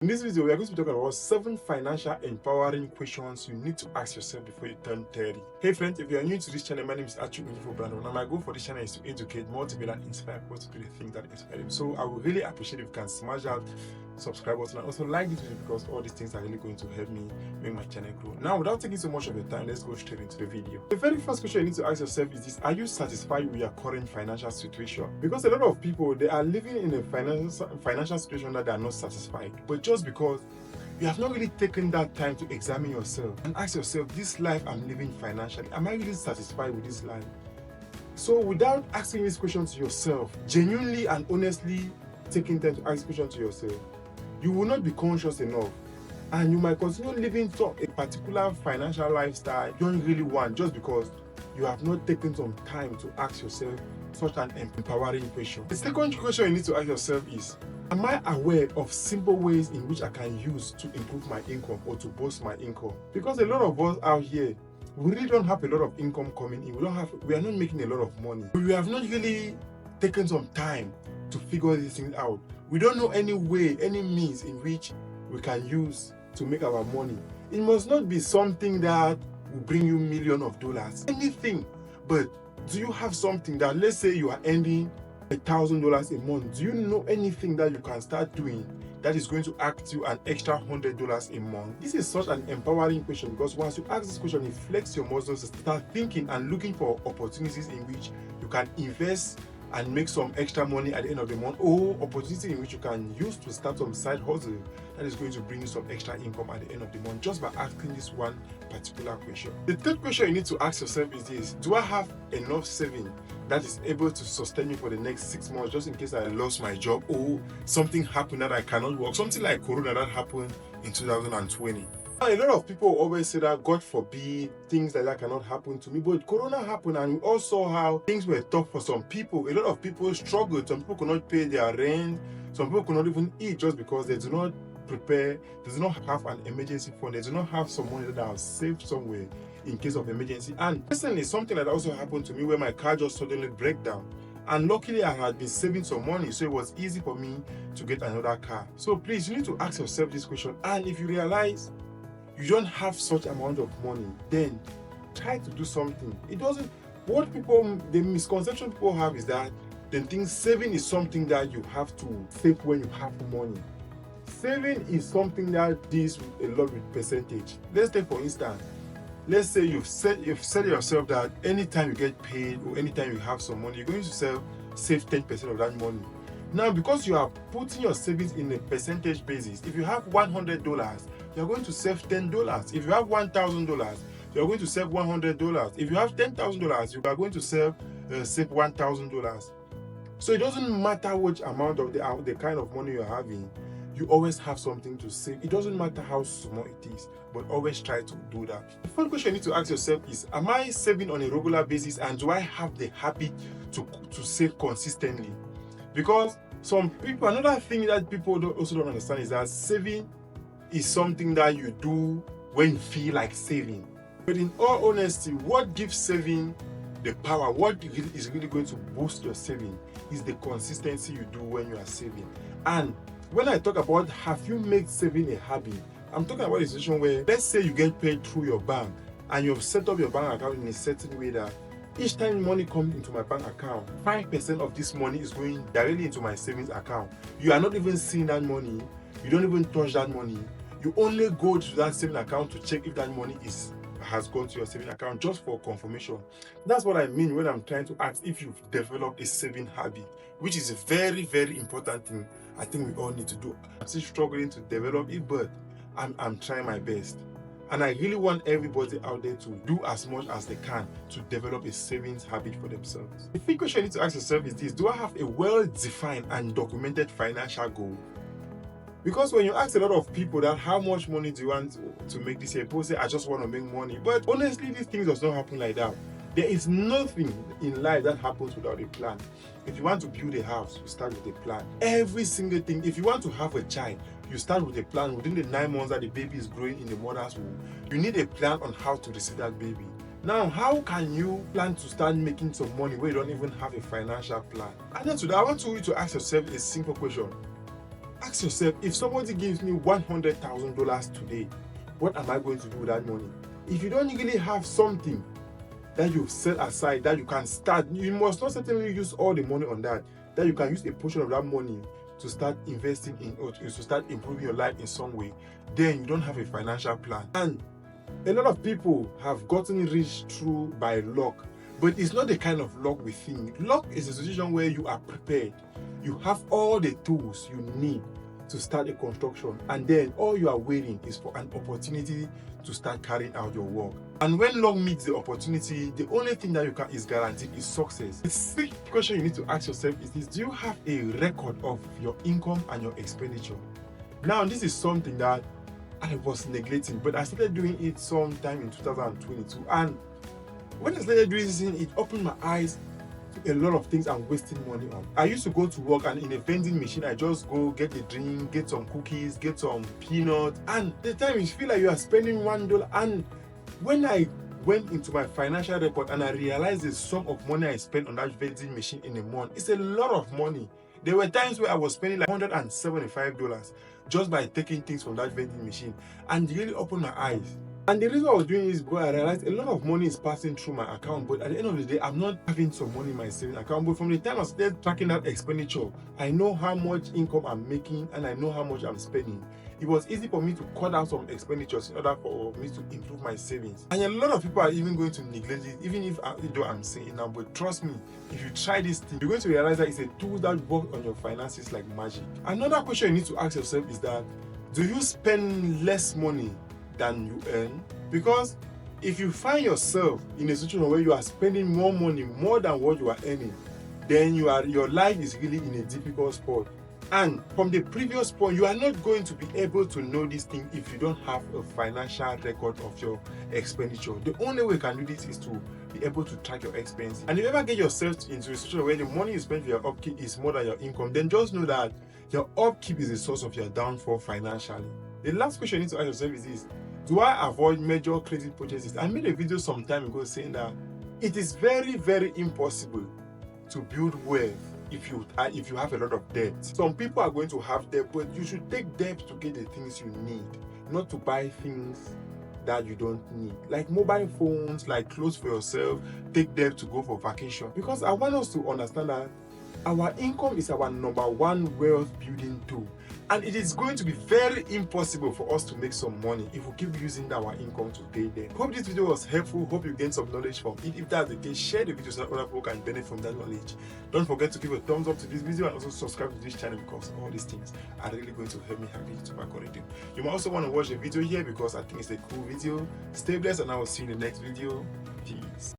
In this video, we are going to be talking about 7 financial empowering questions you need to ask yourself before you turn 30. Hey friends, if you are new to this channel, my name is Achu Info Brandon, and my goal for this channel is to educate, motivate, and inspire people to do the things that inspire them. So I would really appreciate if you can smash that subscribe button and also like this video, because all these things are really going to help me make my channel grow. Now, without taking so much of your time, let's go straight into the video. The very first question you need to ask yourself is this: are you satisfied with your current financial situation? Because a lot of people, they are living in a financial situation that they are not satisfied, but just because you have not really taken that time to examine yourself and ask yourself, this life I'm living financially, am I really satisfied with this life? So without asking this question to yourself, genuinely and honestly taking time to ask this question to yourself, you will not be conscious enough, and you might continue living a particular financial lifestyle you don't really want, just because you have not taken some time to ask yourself such an empowering question. The second question you need to ask yourself is, am I aware of simple ways in which I can use to improve my income or to boost my income? Because a lot of us out here, we really don't have a lot of income coming in. We are not making a lot of money. We have not really taken some time to figure these things out. We don't know any way, any means in which we can use to make our money. It must not be something that will bring you millions of dollars. Anything. But do you have something that, let's say you are earning $1,000 a month, do you know anything that you can start doing that is going to act you an extra $100 a month? This is such an empowering question, because once you ask this question, it flexes your muscles to start thinking and looking for opportunities in which you can invest and make some extra money at the end of the month, or opportunity in which you can use to start some side hustle that is going to bring you some extra income at the end of the month, just by asking this one particular question. The third question you need to ask yourself is this: do I have enough saving that is able to sustain me for the next 6 months, just in case I lost my job or something happened that I cannot work, something like Corona that happened in 2020? A lot of people always say that, God forbid, things like that cannot happen to me. But Corona happened, and we all saw how things were tough for some people. A lot of people struggled. Some people could not pay their rent. Some people could not even eat, just because they do not prepare, they do not have an emergency fund, they do not have some money that they have saved somewhere in case of emergency. And recently, something like that also happened to me, where my car just suddenly broke down. And luckily, I had been saving some money, so it was easy for me to get another car. So please, you need to ask yourself this question. And if you realize you don't have such amount of money, then try to do something. It doesn't, the misconception people have is that they think saving is something that you have to save when you have money. Saving is something that deals a lot with percentage. Let's take, for instance, let's say you've said yourself that anytime you get paid or anytime you have some money, you're going to save 10% of that money. Now, because you are putting your savings in a percentage basis, if you have $100, you're going to save $10. If you have $1,000, you're going to save $100. If you have $10,000, you are going to save $1,000. So it doesn't matter which amount of the kind of money you're having, you always have something to save. It doesn't matter how small it is, but always try to do that. The first question you need to ask yourself is, am I saving on a regular basis, and do I have the habit to save consistently? Because some people, another thing that people also don't understand is that saving is something that you do when you feel like saving. But in all honesty, what gives saving the power, what is really going to boost your saving, is the consistency you do when you are saving. And when I talk about have you made saving a habit, I'm talking about a situation where, let's say you get paid through your bank, and you've set up your bank account in a certain way that each time money comes into my bank account, 5% of this money is going directly into my savings account. You are not even seeing that money. You don't even touch that money. You only go to that saving account to check if that money has gone to your saving account, just for confirmation. That's what I mean when I'm trying to ask if you've developed a saving habit, which is a very, very important thing I think we all need to do. I'm still struggling to develop it, but I'm trying my best. And I really want everybody out there to do as much as they can to develop a savings habit for themselves. The first question you need to ask yourself is this: do I have a well-defined and documented financial goal? Because when you ask a lot of people that how much money do you want to make this year, people say, I just want to make money. But honestly, these things does not happen like that. There is nothing in life that happens without a plan. If you want to build a house, you start with a plan. Every single thing. If you want to have a child, you start with a plan. Within the 9 months that the baby is growing in the mother's womb, you need a plan on how to receive that baby. Now, how can you plan to start making some money where you don't even have a financial plan? And then today, I want you to ask yourself a simple question: Ask yourself, if somebody gives me $100,000 today, what am I going to do with that money? If you don't really have something that you've set aside that you can start, you must not certainly use all the money on that. That you can use a portion of that money to start investing in, or to start improving your life in some way. Then you don't have a financial plan. And a lot of people have gotten rich through by luck, but it's not the kind of luck we think. Luck is a situation where you are prepared. You have all the tools you need to start a construction, and then all you are waiting is for an opportunity to start carrying out your work. And when luck meets the opportunity, the only thing that you can is guaranteed is success. The sixth question you need to ask yourself is this: do you have a record of your income and your expenditure? Now, this is something that I was neglecting, but I started doing it sometime in 2022. And when I started doing this, it opened my eyes to a lot of things I'm wasting money on. I used to go to work, and in a vending machine, I just go get a drink, get some cookies, get some peanuts, and the time you feel like you are spending $1. And when I went into my financial report and I realized the sum of money I spent on that vending machine in a month, it's a lot of money. There were times where I was spending like $175 just by taking things from that vending machine, and it really opened my eyes. And the reason I was doing this is because I realized a lot of money is passing through my account, but at the end of the day, I'm not having some money in my savings account. But from the time I started tracking that expenditure, I know how much income I'm making and I know how much I'm spending. It was easy for me to cut out some expenditures in order for me to improve my savings. And a lot of people are even going to neglect it, even if I'm saying it now. But trust me, if you try this thing, you're going to realize that it's a tool that works on your finances like magic. Another question you need to ask yourself is that, do you spend less money than you earn? Because if you find yourself in a situation where you are spending more money, more than what you are earning, then your life is really in a difficult spot. And from the previous point, you are not going to be able to know this thing if you don't have a financial record of your expenditure. The only way you can do this is to be able to track your expenses. And if you ever get yourself into a situation where the money you spend for your upkeep is more than your income, then just know that your upkeep is the source of your downfall financially. The last question you need to ask yourself is this: do I avoid major credit purchases? I made a video some time ago saying that it is very, very impossible to build wealth if you have a lot of debt. Some people are going to have debt, but you should take debt to get the things you need, not to buy things that you don't need, like mobile phones, like clothes for yourself. Take debt to go for vacation, because I want us to understand that our income is our number one wealth building tool, and it is going to be very impossible for us to make some money if we keep using our income to pay them. Hope this video was helpful. Hope you gained some knowledge from it. If that's the case, share the video so that other people can benefit from that knowledge. Don't forget to give a thumbs up to this video and also subscribe to this channel, because all these things are really going to help me have the YouTube algorithm. You might also want to watch the video here because I think it's a cool video. Stay blessed, and I will see you in the next video.